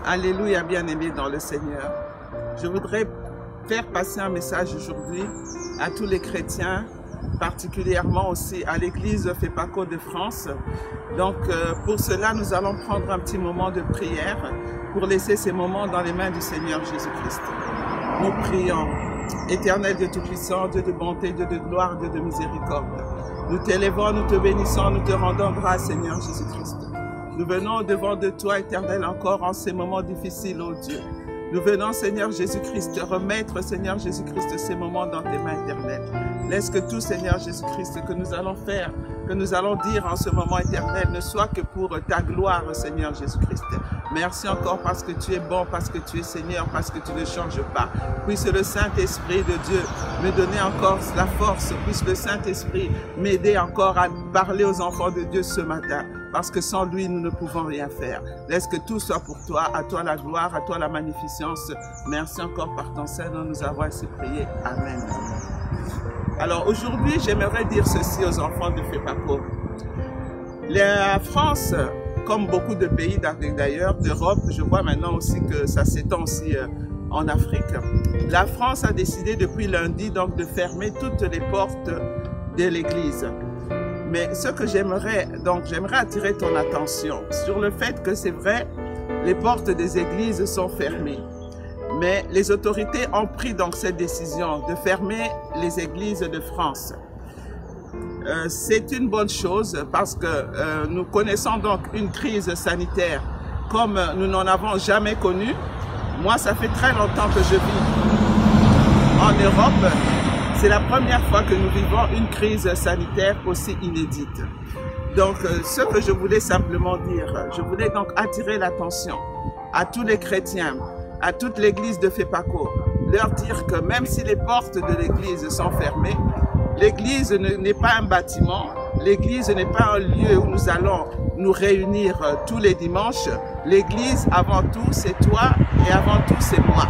Alléluia, bien-aimés dans le Seigneur. Je voudrais faire passer un message aujourd'hui à tous les chrétiens, particulièrement aussi à l'église FEPACO de France. Donc pour cela, nous allons prendre un petit moment de prière pour laisser ces moments dans les mains du Seigneur Jésus-Christ. Nous prions. Éternel Dieu Tout-Puissant, Dieu de bonté, Dieu de gloire, Dieu de miséricorde. Nous t'élevons, nous te bénissons, nous te rendons grâce, Seigneur Jésus-Christ. Nous venons devant de toi, Éternel, encore en ces moments difficiles, ô Dieu. Nous venons, Seigneur Jésus-Christ, remettre, Seigneur Jésus-Christ, ces moments dans tes mains éternelles. Laisse que tout, Seigneur Jésus-Christ, que nous allons faire, que nous allons dire en ce moment éternel, ne soit que pour ta gloire, Seigneur Jésus-Christ. Merci encore parce que tu es bon, parce que tu es Seigneur, parce que tu ne changes pas. Puisse le Saint-Esprit de Dieu me donner encore la force. Puisse le Saint-Esprit m'aider encore à parler aux enfants de Dieu ce matin. Parce que sans lui, nous ne pouvons rien faire. Laisse que tout soit pour toi, à toi la gloire, à toi la magnificence. Merci encore par ton Seigneur, nous avons ainsi prié. Amen. Alors aujourd'hui, j'aimerais dire ceci aux enfants de FEPACO. La France, comme beaucoup de pays d'ailleurs, d'Europe, je vois maintenant aussi que ça s'étend aussi en Afrique. La France a décidé depuis lundi donc de fermer toutes les portes de l'église. Mais ce que j'aimerais attirer ton attention sur le fait que c'est vrai, les portes des églises sont fermées. Mais les autorités ont pris donc cette décision de fermer les églises de France. C'est une bonne chose parce que nous connaissons donc une crise sanitaire comme nous n'en avons jamais connue. Moi, ça fait très longtemps que je vis en Europe. C'est la première fois que nous vivons une crise sanitaire aussi inédite. Donc, ce que je voulais simplement dire, je voulais donc attirer l'attention à tous les chrétiens, à toute l'église de FEPACO, leur dire que même si les portes de l'église sont fermées, l'église n'est pas un bâtiment, l'église n'est pas un lieu où nous allons nous réunir tous les dimanches. L'église, avant tout, c'est toi et avant tout, c'est moi.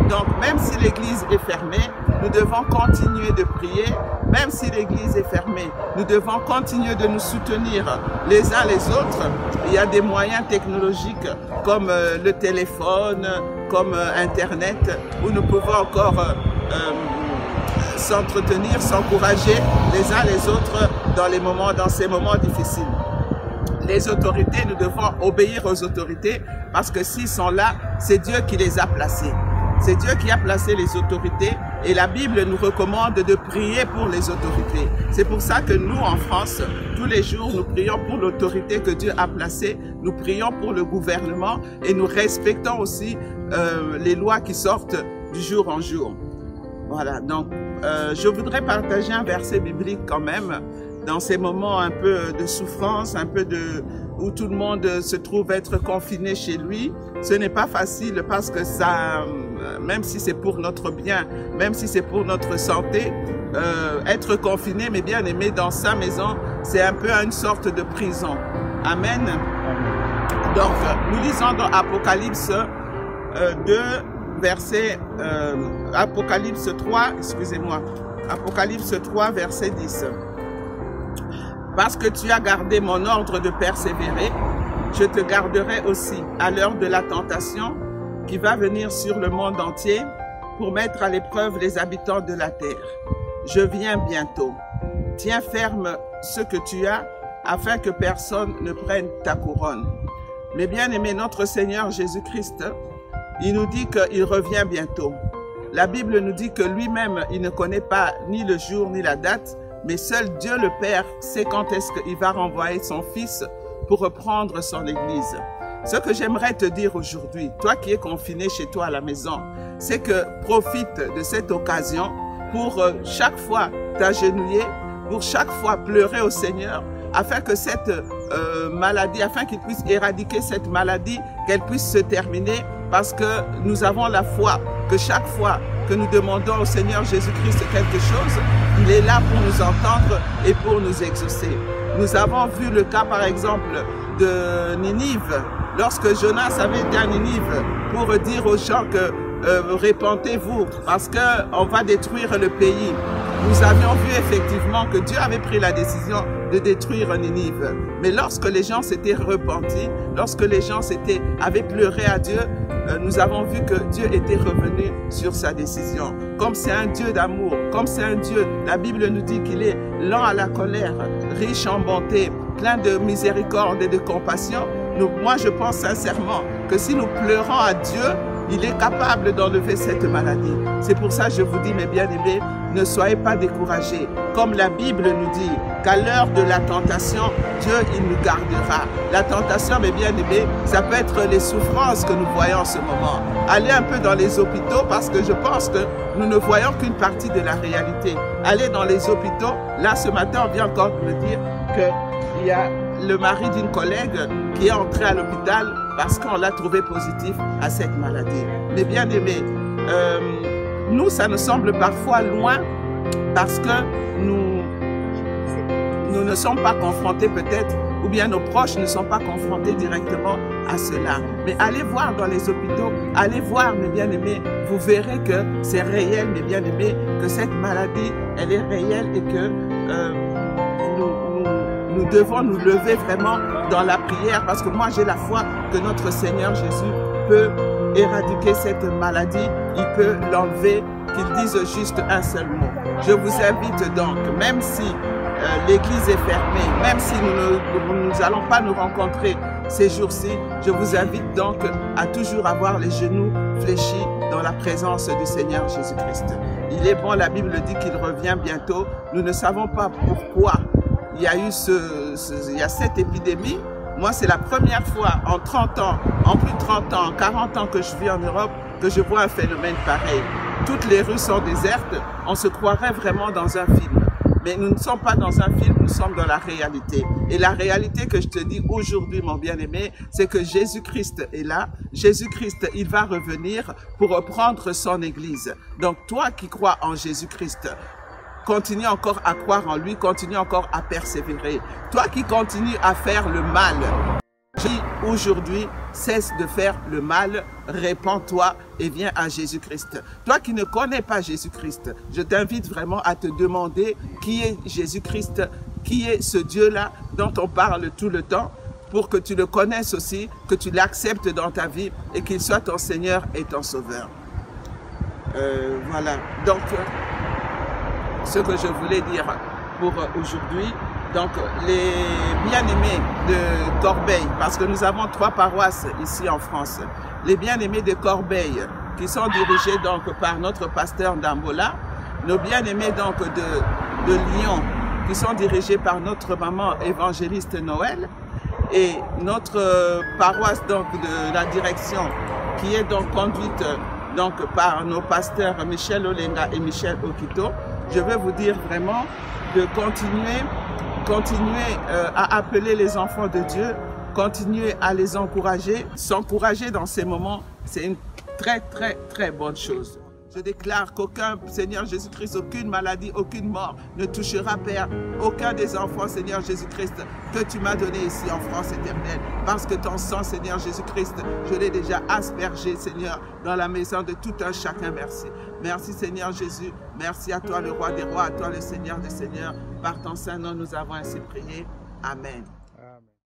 Donc, même si l'église est fermée, nous devons continuer de prier. Même si l'église est fermée, nous devons continuer de nous soutenir les uns les autres. Il y a des moyens technologiques comme le téléphone, comme Internet, où nous pouvons encore s'entretenir, s'encourager les uns les autres dans ces moments difficiles. Les autorités, nous devons obéir aux autorités parce que s'ils sont là, c'est Dieu qui les a placés. C'est Dieu qui a placé les autorités et la Bible nous recommande de prier pour les autorités. C'est pour ça que nous, en France, tous les jours, nous prions pour l'autorité que Dieu a placée. Nous prions pour le gouvernement et nous respectons aussi les lois qui sortent du jour en jour. Voilà, donc je voudrais partager un verset biblique quand même dans ces moments un peu de souffrance, où tout le monde se trouve être confiné chez lui. Ce n'est pas facile parce que ça, même si c'est pour notre bien, même si c'est pour notre santé, être confiné, mais bien aimé dans sa maison, c'est un peu une sorte de prison. Amen. Donc, nous lisons dans Apocalypse 2, verset, Apocalypse 3, excusez-moi, Apocalypse 3, verset 10. Parce que tu as gardé mon ordre de persévérer, je te garderai aussi à l'heure de la tentation qui va venir sur le monde entier pour mettre à l'épreuve les habitants de la terre. Je viens bientôt. Tiens ferme ce que tu as afin que personne ne prenne ta couronne. Mais bien aimé, notre Seigneur Jésus-Christ, il nous dit qu'il revient bientôt. La Bible nous dit que lui-même, il ne connaît pas ni le jour ni la date, mais seul Dieu le Père sait quand est-ce qu'il va renvoyer son Fils pour reprendre son Église. Ce que j'aimerais te dire aujourd'hui, toi qui es confiné chez toi à la maison, c'est que profite de cette occasion pour chaque fois t'agenouiller, pour chaque fois pleurer au Seigneur, afin que cette maladie, afin qu'il puisse éradiquer cette maladie, qu'elle puisse se terminer, parce que nous avons la foi que chaque fois que nous demandons au Seigneur Jésus-Christ quelque chose, il est là pour nous entendre et pour nous exaucer. Nous avons vu le cas par exemple de Ninive, lorsque Jonas avait été à Ninive pour dire aux gens que répentez-vous parce qu'on va détruire le pays. Nous avions vu effectivement que Dieu avait pris la décision de détruire Ninive. Mais lorsque les gens s'étaient repentis, lorsque les gens avaient pleuré à Dieu, nous avons vu que Dieu était revenu sur sa décision. Comme c'est un Dieu d'amour, comme c'est un Dieu, la Bible nous dit qu'il est lent à la colère, riche en bonté, plein de miséricorde et de compassion. Moi, je pense sincèrement que si nous pleurons à Dieu, il est capable d'enlever cette maladie. C'est pour ça que je vous dis, mes bien-aimés, ne soyez pas découragés. Comme la Bible nous dit qu'à l'heure de la tentation, Dieu, il nous gardera. La tentation, mes bien-aimés, ça peut être les souffrances que nous voyons en ce moment. Allez un peu dans les hôpitaux parce que je pense que nous ne voyons qu'une partie de la réalité. Allez dans les hôpitaux. Là, ce matin, on vient encore de me dire qu'il y a le mari d'une collègue qui est entré à l'hôpital parce qu'on l'a trouvé positif à cette maladie. Mais bien aimés, nous, ça nous semble parfois loin parce que nous ne sommes pas confrontés peut-être, ou bien nos proches ne sont pas confrontés directement à cela. Mais allez voir dans les hôpitaux, allez voir, mes bien-aimés, vous verrez que c'est réel, mes bien-aimés, que cette maladie, elle est réelle et que nous devons nous lever vraiment dans la prière parce que moi j'ai la foi que notre Seigneur Jésus peut éradiquer cette maladie, il peut l'enlever, qu'il dise juste un seul mot. Je vous invite donc, même si l'église est fermée, même si nous n'allons pas nous rencontrer ces jours-ci, je vous invite donc à toujours avoir les genoux fléchis dans la présence du Seigneur Jésus-Christ. Il est bon, la Bible dit qu'il revient bientôt. Nous ne savons pas pourquoi il y a eu cette épidémie. Moi, c'est la première fois en 30 ans, en plus de 30 ans, en 40 ans que je vis en Europe, que je vois un phénomène pareil. Toutes les rues sont désertes, on se croirait vraiment dans un film. Mais nous ne sommes pas dans un film, nous sommes dans la réalité. Et la réalité que je te dis aujourd'hui, mon bien-aimé, c'est que Jésus-Christ est là. Jésus-Christ, il va revenir pour reprendre son Église. Donc toi qui crois en Jésus-Christ, continue encore à croire en lui, continue encore à persévérer. Toi qui continues à faire le mal, aujourd'hui, cesse de faire le mal, répands-toi et viens à Jésus-Christ. Toi qui ne connais pas Jésus-Christ, je t'invite vraiment à te demander qui est Jésus-Christ, qui est ce Dieu-là dont on parle tout le temps, pour que tu le connaisses aussi, que tu l'acceptes dans ta vie et qu'il soit ton Seigneur et ton Sauveur. Voilà, donc ce que je voulais dire pour aujourd'hui. Donc, les bien-aimés de Corbeil, parce que nous avons 3 paroisses ici en France, les bien-aimés de Corbeil, qui sont dirigés donc par notre pasteur d'Ambola, nos bien-aimés donc de Lyon, qui sont dirigés par notre maman évangéliste Noël, et notre paroisse donc de la direction, qui est donc conduite donc par nos pasteurs Michel Olenga et Michel Okito. Je veux vous dire vraiment de continuer à appeler les enfants de Dieu, continuer à les encourager. S'encourager dans ces moments, c'est une très bonne chose. Je déclare qu'aucun, Seigneur Jésus-Christ, aucune maladie, aucune mort ne touchera, Père, aucun des enfants, Seigneur Jésus-Christ, que tu m'as donné ici en France éternelle. Parce que ton sang, Seigneur Jésus-Christ, je l'ai déjà aspergé, Seigneur, dans la maison de tout un chacun. Merci. Merci, Seigneur Jésus. Merci à toi, le roi des rois, à toi, le Seigneur des seigneurs. Par ton saint nom, nous avons ainsi prié. Amen.